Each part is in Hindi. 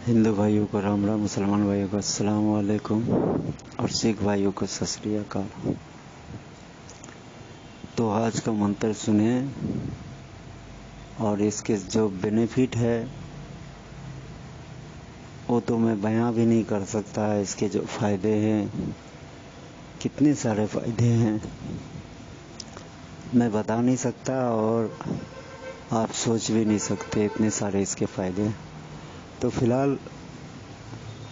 हिंदू भाइयों को राम राम, मुसलमान भाइयों को अस्सलाम वालेकुम और सिख भाइयों को सत श्री अकाल। तो आज का मंत्र सुने और इसके जो बेनिफिट है वो तो मैं बयां भी नहीं कर सकता है। इसके जो फायदे हैं, कितने सारे फायदे हैं, मैं बता नहीं सकता और आप सोच भी नहीं सकते, इतने सारे इसके फायदे हैं। तो फिलहाल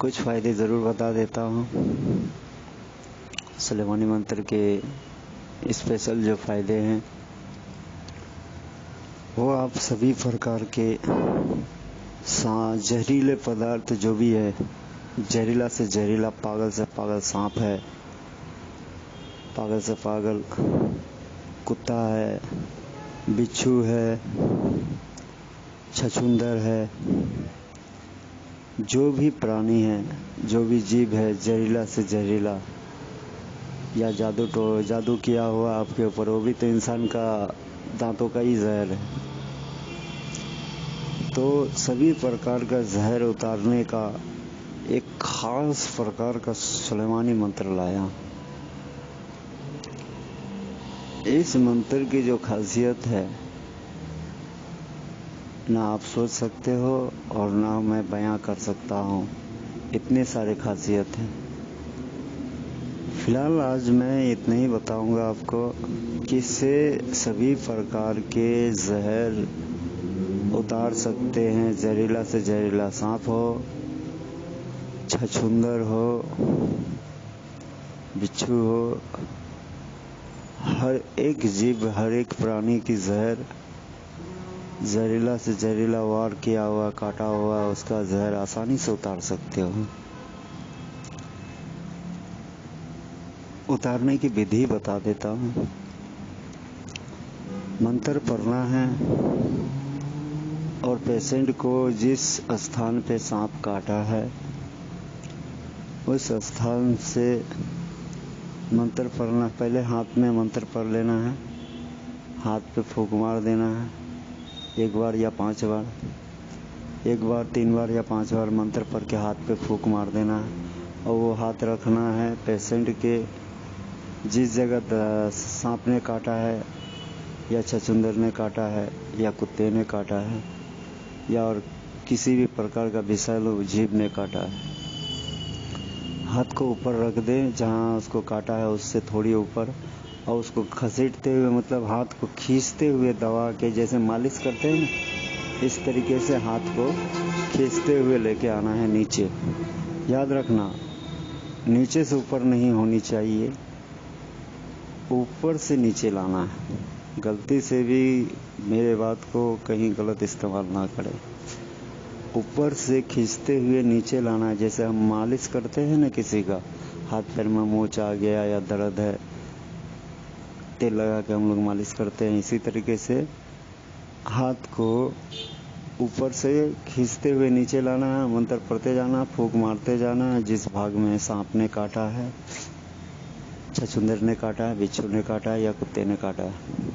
कुछ फ़ायदे ज़रूर बता देता हूँ। सुलेमानी मंत्र के स्पेशल जो फ़ायदे हैं वो आप सभी प्रकार के जहरीले पदार्थ जो भी है, जहरीला से जहरीला, पागल से पागल सांप है, पागल से पागल कुत्ता है, बिच्छू है, छछूंदर है, जो भी प्राणी है, जो भी जीव है जहरीला से जहरीला, या जादू किया हुआ आपके ऊपर, वो भी तो इंसान का दांतों का ही जहर है। तो सभी प्रकार का जहर उतारने का एक खास प्रकार का सुलेमानी मंत्र लाया। इस मंत्र की जो खासियत है ना आप सोच सकते हो और ना मैं बयां कर सकता हूँ, इतने सारे खासियत हैं। फिलहाल आज मैं इतना ही बताऊंगा आपको कि इससे सभी प्रकार के जहर उतार सकते हैं। जहरीला से जहरीला सांप हो, छछूंदर हो, बिच्छू हो, हर एक जीव, हर एक प्राणी की जहरीला से जहरीला वार किया हुआ, काटा हुआ उसका जहर आसानी से उतार सकते हो। उतारने की विधि बता देता हूँ। मंत्र पढ़ना है और पेशेंट को जिस स्थान पे सांप काटा है उस स्थान से मंत्र पढ़ना। पहले हाथ में मंत्र पढ़ लेना है, हाथ पे फूंक मार देना है 1 बार या 5 बार, 1 बार 3 बार या 5 बार मंत्र पढ़ के हाथ पे फूंक मार देना है। और वो हाथ रखना है पेशेंट के जिस जगह सांप ने काटा है, या छछूंदर ने काटा है, या कुत्ते ने काटा है, या और किसी भी प्रकार का विषैले जीव ने काटा है। हाथ को ऊपर रख दें जहाँ उसको काटा है उससे थोड़ी ऊपर, और उसको घसीटते हुए, मतलब हाथ को खींचते हुए दबा के, जैसे मालिश करते हैं ना, इस तरीके से हाथ को खींचते हुए लेके आना है नीचे। याद रखना, नीचे से ऊपर नहीं होनी चाहिए, ऊपर से नीचे लाना है। गलती से भी मेरे बात को कहीं गलत इस्तेमाल ना करें। ऊपर से खींचते हुए नीचे लाना है। जैसे हम मालिश करते हैं ना, किसी का हाथ पैर में मोच आ गया या दर्द है, तेल लगा के हम लोग मालिश करते हैं, इसी तरीके से हाथ को ऊपर से खींचते हुए नीचे लाना है। मंत्र पढ़ते जाना, फूंक मारते जाना है जिस भाग में सांप ने काटा है, छछूंदर ने काटा है, बिच्छू ने काटा है या कुत्ते ने काटा है।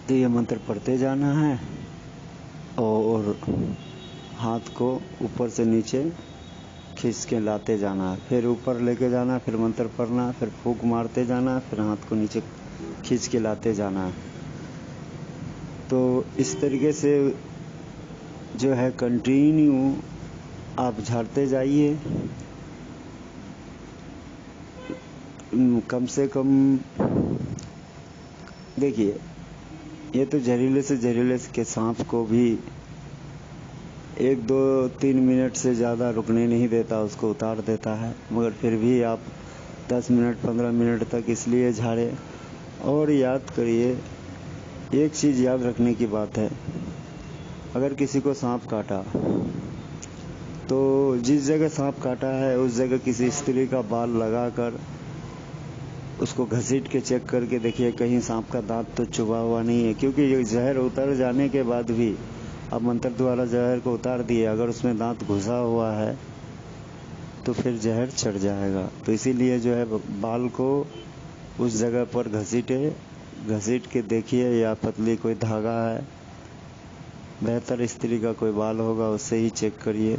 तो ये मंत्र पढ़ते जाना है और हाथ को ऊपर से नीचे खींच के लाते जाना है, फिर ऊपर लेके जाना, फिर मंत्र पढ़ना, फिर फूंक मारते जाना, फिर हाथ को नीचे खींच के लाते जाना है। तो इस तरीके से जो है कंटिन्यू आप झाड़ते जाइए। कम से कम देखिए, ये तो जहरीले से जहरीले के सांप को भी 1, 2, 3 मिनट से ज़्यादा रुकने नहीं देता, उसको उतार देता है। मगर फिर भी आप 10 मिनट 15 मिनट तक इसलिए झाड़े। और याद करिए, एक चीज़ याद रखने की बात है, अगर किसी को सांप काटा तो जिस जगह सांप काटा है उस जगह किसी स्त्री का बाल लगाकर उसको घसीट के चेक करके देखिए कहीं सांप का दांत तो चुभा हुआ नहीं है। क्योंकि ये जहर उतर जाने के बाद भी अब मंत्र द्वारा जहर को उतार दिए, अगर उसमें दांत घुसा हुआ है तो फिर जहर चढ़ जाएगा। तो इसीलिए जो है बाल को उस जगह पर घसीट के देखिए, या पतली कोई धागा है बेहतर स्त्री का कोई बाल होगा उससे ही चेक करिए।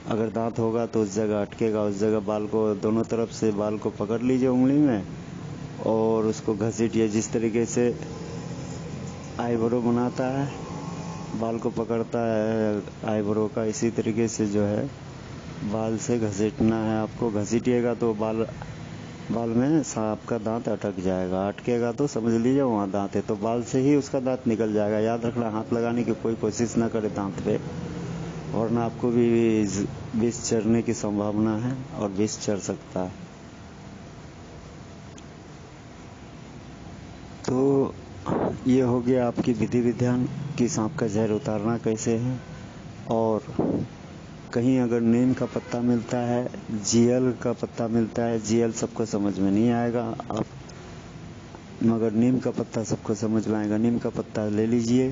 अगर दांत होगा तो उस जगह अटकेगा, उस जगह बाल को दोनों तरफ से बाल को पकड़ लीजिए उंगली में और उसको घसीटिए। जिस तरीके से आईब्रो बनाता है, बाल को पकड़ता है आईब्रो का, इसी तरीके से जो है बाल से घसीटना है आपको। घसीटिएगा तो बाल में सांप का दांत अटक जाएगा, अटकेगा तो समझ लीजिए वहाँ दांत है, तो बाल से ही उसका दांत निकल जाएगा। याद रखना, हाथ लगाने की कोई कोशिश ना करे दांत पे, वरना आपको भी विष चढ़ने की संभावना है और विष चढ़ सकता है। तो ये हो गया आपकी विधि विधान कि सांप का जहर उतारना कैसे है। और कहीं अगर नीम का पत्ता मिलता है, जीएल का पत्ता मिलता है, जीएल सबको समझ में नहीं आएगा आप, मगर नीम का पत्ता सबको समझ में आएगा। नीम का पत्ता ले लीजिए,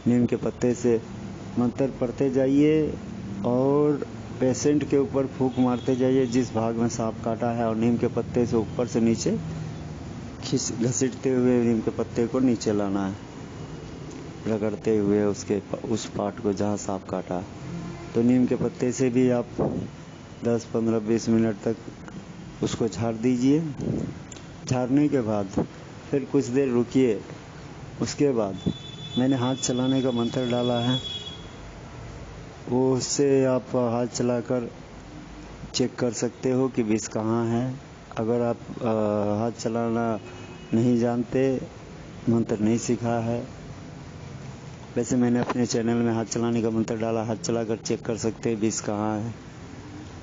नीम के पत्ते से मंत्र पढ़ते जाइए और पेशेंट के ऊपर फूंक मारते जाइए जिस भाग में सांप काटा है, और नीम के पत्ते से ऊपर से नीचे घसीटते हुए नीम के पत्ते को नीचे लाना है, रगड़ते हुए उस पार्ट को जहाँ सांप काटा है। तो नीम के पत्ते से भी आप 10, 15, 20 मिनट तक उसको झाड़ दीजिए। झाड़ने के बाद फिर कुछ देर रुकिए। उसके बाद मैंने हाथ चलाने का मंत्र डाला है, वो उससे आप हाथ चलाकर चेक कर सकते हो कि विष कहाँ है। अगर आप हाथ चलाना नहीं जानते, मंत्र नहीं सीखा है, वैसे मैंने अपने चैनल में हाथ चलाने का मंत्र डाला, हाथ चलाकर चेक कर सकते हैं विष कहाँ है।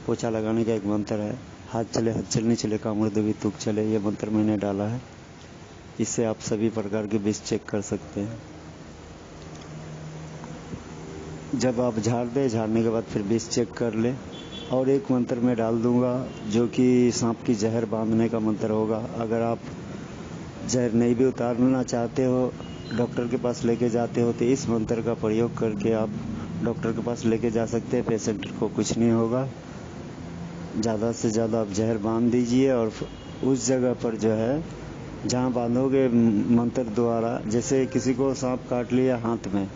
पोछा लगाने का एक मंत्र है, हाथ चले हाथ चलने चले कामड़ देवी तुक चले, ये मंत्र मैंने डाला है। इससे आप सभी प्रकार के विष चेक कर सकते हैं। जब आप झाड़ दें, झाड़ने के बाद फिर विष चेक कर ले। और एक मंत्र मैं डाल दूंगा जो कि सांप की जहर बांधने का मंत्र होगा। अगर आप जहर नहीं भी उतारना चाहते हो, डॉक्टर के पास लेके जाते हो, तो इस मंत्र का प्रयोग करके आप डॉक्टर के पास लेके जा सकते हैं। पेशेंट को कुछ नहीं होगा। ज़्यादा से ज़्यादा आप जहर बांध दीजिए और उस जगह पर जो है जहाँ बांधोगे मंत्र द्वारा, जैसे किसी को सांप काट लिया हाथ में,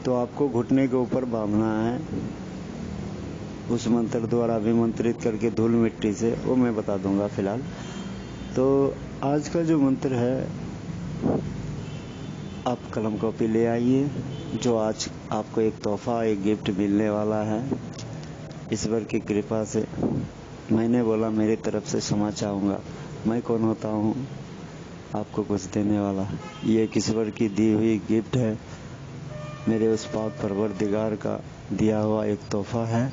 तो आपको घुटने के ऊपर बांधना है उस मंत्र द्वारा अभिमंत्रित करके धूल मिट्टी से, वो मैं बता दूंगा फिलहाल। तो आज का जो मंत्र है, आप कलम कॉपी ले आइए। जो आज आपको एक तोहफा, एक गिफ्ट मिलने वाला है ईश्वर की कृपा से। मैंने बोला मेरी तरफ से क्षमा चाहूँगा। मैं कौन होता हूँ आपको कुछ देने वाला? ये ईश्वर की दी हुई गिफ्ट है, मेरे उस पाक परवरदिगार का दिया हुआ एक तोहफा है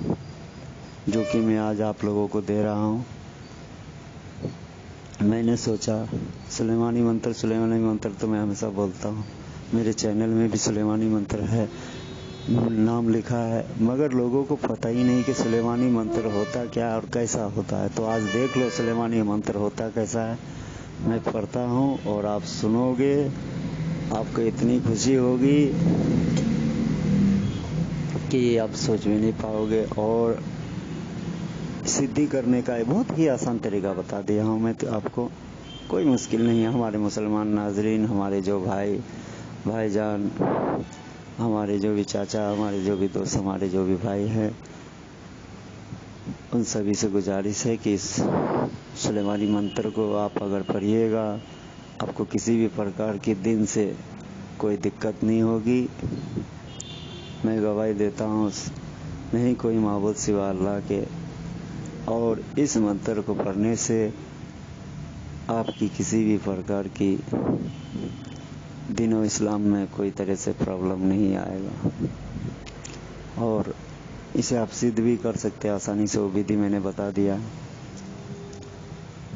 जो कि मैं आज आप लोगों को दे रहा हूँ। मैंने सोचा सुलेमानी मंत्र तो मैं हमेशा बोलता हूँ, मेरे चैनल में भी सुलेमानी मंत्र है, नाम लिखा है, मगर लोगों को पता ही नहीं कि सुलेमानी मंत्र होता क्या और कैसा होता है। तो आज देख लो सुलेमानी मंत्र होता कैसा है। मैं पढ़ता हूँ और आप सुनोगे, आपको इतनी खुशी होगी कि आप सोच भी नहीं पाओगे। और सिद्धि करने का बहुत ही आसान तरीका बता दिया हूँ मैं तो आपको, कोई मुश्किल नहीं है। हमारे मुसलमान नाजरीन, हमारे जो भाईजान, हमारे जो भी चाचा, हमारे जो भी दोस्त, हमारे जो भी भाई हैं, उन सभी से गुजारिश है कि इस सुलेमानी मंत्र को आप अगर पढ़िएगा, आपको किसी भी प्रकार की दिन से कोई दिक्कत नहीं होगी। मैं गवाही देता हूँ, नहीं कोई माबूद सिवा अल्लाह के। और इस मंत्र को पढ़ने से आपकी किसी भी प्रकार की दीन इस्लाम में कोई तरह से प्रॉब्लम नहीं आएगा, और इसे आप सिद्ध भी कर सकते हैं आसानी से। वो विधि मैंने बता दिया।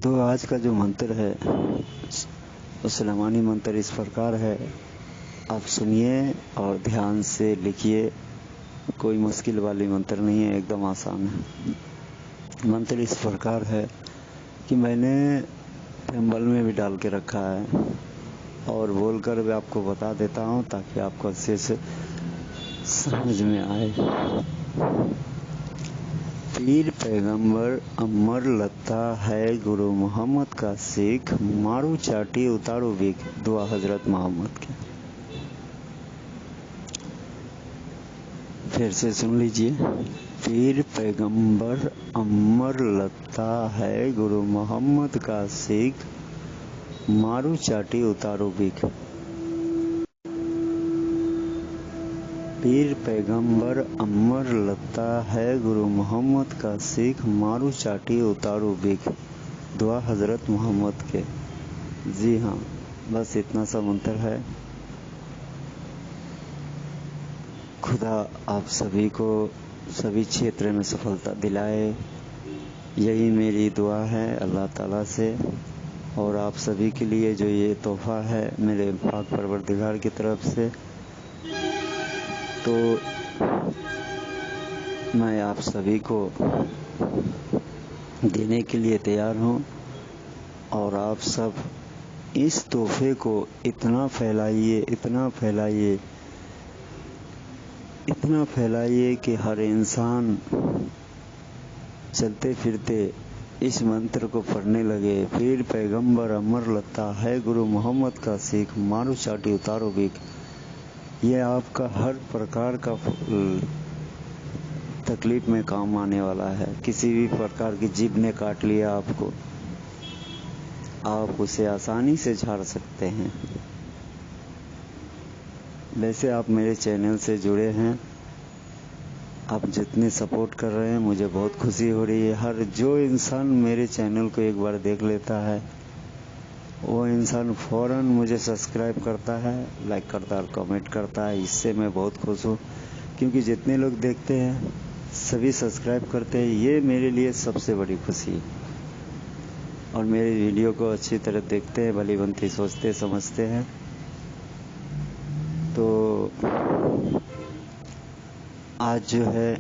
तो आज का जो मंत्र है सुलेमानी मंत्र इस प्रकार है, आप सुनिए और ध्यान से लिखिए। कोई मुश्किल वाली मंत्र नहीं है, एकदम आसान है। मंत्र इस प्रकार है कि मैंने टेम्बल में भी डाल के रखा है और बोलकर भी आपको बता देता हूँ ताकि आपको अच्छे से समझ में आए। पीर पैगंबर अमर लता है, गुरु मोहम्मद का सिख, मारू चाटी उतारू बिक, दुआ हजरत मोहम्मद के। फिर से सुन लीजिए। पीर पैगंबर अमर लगता है, गुरु मोहम्मद का सीख, मारू चाटी उतारो बिक। पीर पैगंबर अमर लगता है, गुरु मोहम्मद का सीख, मारू चाटी उतारो बिक। दुआ हजरत मोहम्मद के। जी हाँ, बस इतना सा मंत्र है। खुदा आप सभी को सभी क्षेत्र में सफलता दिलाए, यही मेरी दुआ है अल्लाह ताला से। और आप सभी के लिए जो ये तोहफा है मेरे पाक परवरदिगार की तरफ से, तो मैं आप सभी को देने के लिए तैयार हूँ। और आप सब इस तोहफे को इतना फैलाइए, इतना फैलाइए, इतना फैलाइए कि हर इंसान चलते फिरते इस मंत्र को पढ़ने लगे। पीर पैगंबर अमर लगता है, गुरु मोहम्मद का सीख, मारू चाटी उतारो बिक। ये आपका हर प्रकार का तकलीफ में काम आने वाला है। किसी भी प्रकार की जीभ ने काट लिया आपको, आप उसे आसानी से झाड़ सकते हैं। वैसे आप मेरे चैनल से जुड़े हैं, आप जितने सपोर्ट कर रहे हैं मुझे बहुत खुशी हो रही है। हर जो इंसान मेरे चैनल को एक बार देख लेता है, वो इंसान फ़ौरन मुझे सब्सक्राइब करता है, लाइक करता है और कमेंट करता है। इससे मैं बहुत खुश हूँ, क्योंकि जितने लोग देखते हैं सभी सब्सक्राइब करते हैं। ये मेरे लिए सबसे बड़ी खुशी है। और मेरे वीडियो को अच्छी तरह देखते हैं, भली बनती सोचते समझते हैं। तो आज जो है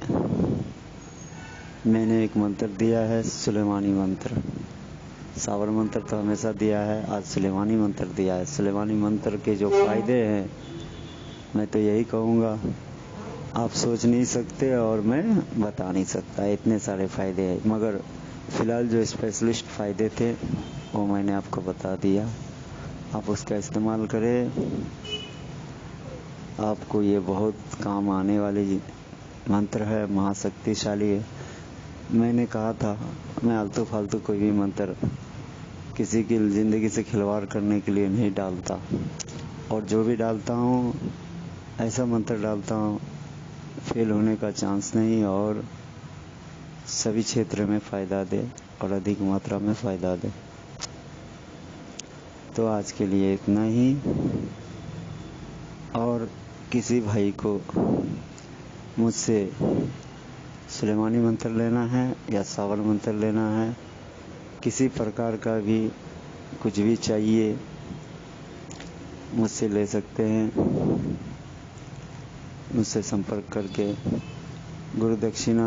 मैंने एक मंत्र दिया है, सुलेमानी मंत्र। सावर मंत्र तो हमेशा दिया है, आज सुलेमानी मंत्र दिया है। सुलेमानी मंत्र के जो फायदे हैं मैं तो यही कहूँगा, आप सोच नहीं सकते और मैं बता नहीं सकता, इतने सारे फायदे हैं। मगर फ़िलहाल जो स्पेशलिस्ट फ़ायदे थे वो मैंने आपको बता दिया। आप उसका इस्तेमाल करें, आपको ये बहुत काम आने वाली मंत्र है, महाशक्तिशाली है। मैंने कहा था मैं आलतू फालतू कोई भी मंत्र किसी की ज़िंदगी से खिलवाड़ करने के लिए नहीं डालता, और जो भी डालता हूँ ऐसा मंत्र डालता हूँ फेल होने का चांस नहीं, और सभी क्षेत्र में फ़ायदा दे और अधिक मात्रा में फ़ायदा दे। तो आज के लिए इतना ही। और किसी भाई को मुझसे सुलेमानी मंत्र लेना है या सावर मंत्र लेना है, किसी प्रकार का भी कुछ भी चाहिए मुझसे ले सकते हैं। मुझसे संपर्क करके गुरु दक्षिणा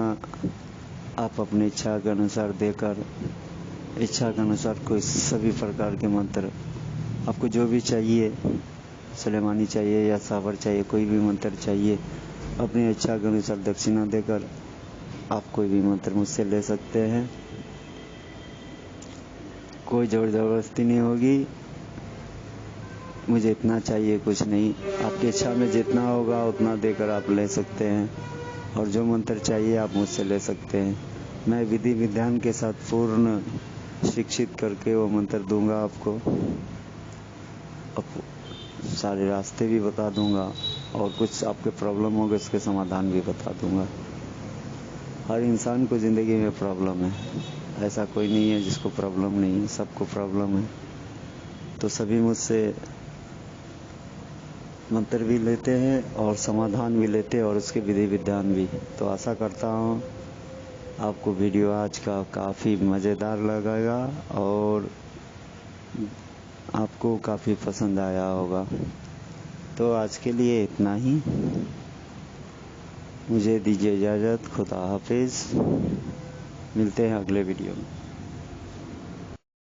आप अपनी इच्छा के अनुसार देकर, इच्छा के अनुसार कोई सभी प्रकार के मंत्र आपको जो भी चाहिए, सुलेमानी चाहिए या सावर चाहिए, कोई भी मंत्र चाहिए, अपनी इच्छा के अनुसार दक्षिणा देकर आप कोई भी मंत्र मुझसे ले सकते हैं। कोई ज़ोर ज़बरदस्ती नहीं होगी, मुझे इतना चाहिए कुछ नहीं, आपकी इच्छा में जितना होगा उतना देकर आप ले सकते हैं। और जो मंत्र चाहिए आप मुझसे ले सकते हैं। मैं विधि विधान के साथ पूर्ण शिक्षित करके वो मंत्र दूंगा आपको, सारे रास्ते भी बता दूंगा, और कुछ आपके प्रॉब्लम होगा उसके समाधान भी बता दूंगा। हर इंसान को ज़िंदगी में प्रॉब्लम है, ऐसा कोई नहीं है जिसको प्रॉब्लम नहीं है, सबको प्रॉब्लम है। तो सभी मुझसे मंत्र भी लेते हैं और समाधान भी लेते हैं और उसके विधि विधान भी। तो आशा करता हूँ आपको वीडियो आज का काफ़ी मज़ेदार लगेगा और आपको काफ़ी पसंद आया होगा। तो आज के लिए इतना ही, मुझे दीजिए इजाज़त। खुदा हाफिज़, मिलते हैं अगले वीडियो में।